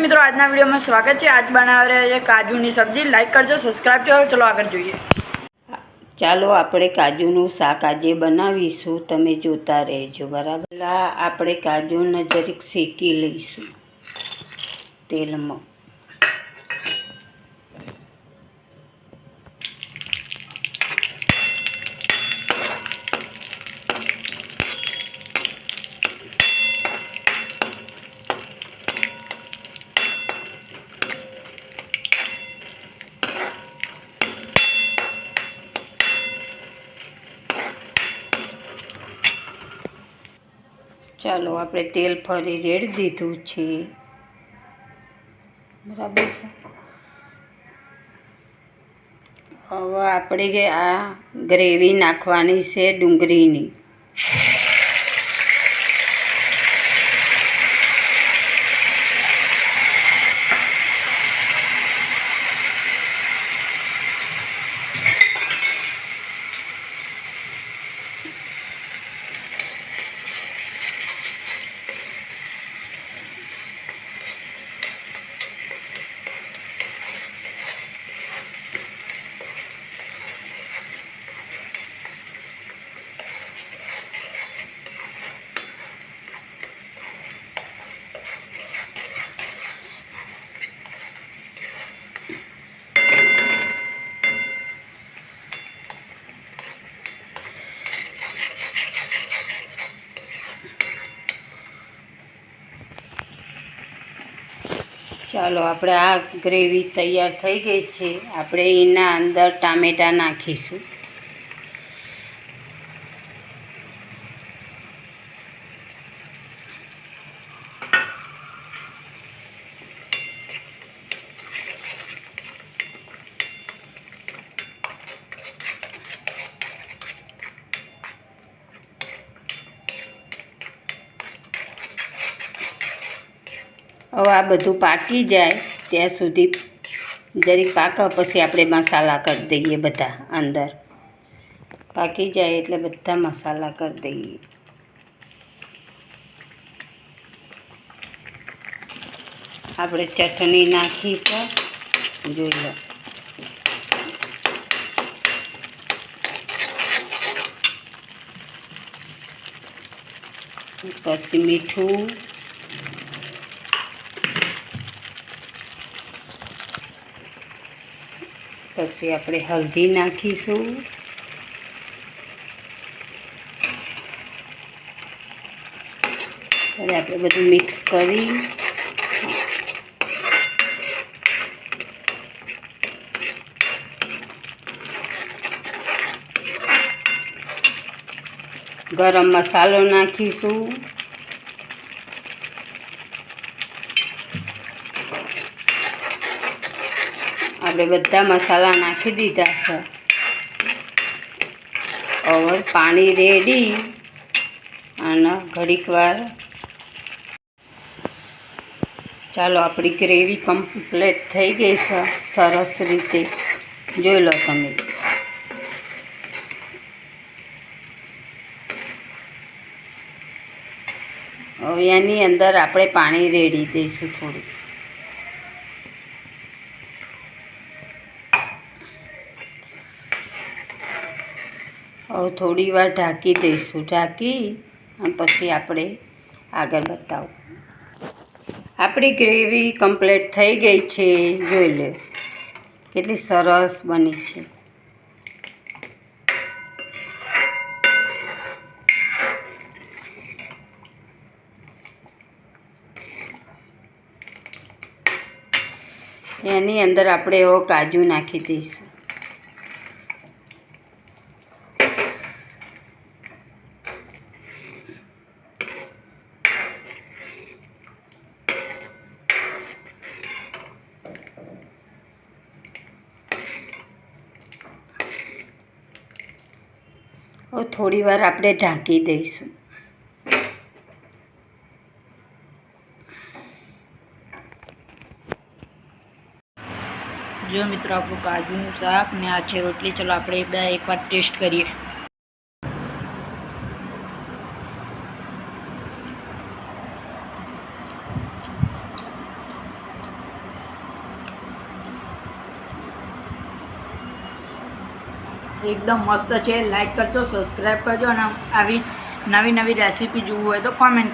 मित्रों आजना वीडियो में स्वागत है। आज बना रहे हैं काजूनी सब्जी। लाइक करजो, सब्सक्राइब करो। चलो आगे જોઈએ। ચાલો આપણે કાજુનું શાક આજે બનાવીશું, તમે જોતા રહેજો। બરાબર, આપણે કાજુને જરીક શેકી લઈશું તેલમાં। ચાલો આપણે તેલ ફરી રેડી દીધું છે। બરાબર છે। હવે આપણે આ ગ્રેવી નાખવાની છે ડુંગળીની। ચાલો આપણે આ ગ્રેવી તૈયાર થઈ ગઈ છે। આપણે એના અંદર ટામેટાં નાખીશું। હવે આ બધું પાકી જાય ત્યાં સુધી જરીક પાકા પછી આપણે મસાલા કરી દઈએ। બધા અંદર પાકી જાય એટલે બધા મસાલા કરી દઈએ। આપણે ચટણી નાખીશું, જોઈ લો। પછી મીઠું, પછી આપણે હલ્દી નાખીશું। હવે આપણે બધું મિક્સ કરી ગરમ મસાલો નાખીશું। આપણે બધા મસાલા નાખી દીધા છે। હવે પાણી રેડી અને ઘડીક વાર ચાલો આપણી ગ્રેવી કમ્પ્લીટ થઈ ગઈ છે સરસ રીતે, જોઈ લો તમે। હવે એની અંદર આપણે પાણી રેડી દઈશું થોડું। હવે થોડી વાર ઢાંકી દઈશું। ઢાંકી અને પછી આપણે આગળ બતાવું। આપણી ગ્રેવી કમ્પ્લીટ થઈ ગઈ છે, જોઈ લો કેટલી સરસ બની છે। એની અંદર આપણે એવો કાજુ નાખી દઈશું। હવે થોડી વાર આપણે ઢાંકી દઈશું। जो मित्रों आपको काजूનું શાક ને આ છે રોટલી। ચલો આપણે એકવાર ટેસ્ટ કરીએ। એકદમ મસ્ત છે. લાઈક કરજો, સબસ્ક્રાઈબ કરજો અને આવી નવી નવી રેસીપી જોવું હોય તો કોમેન્ટ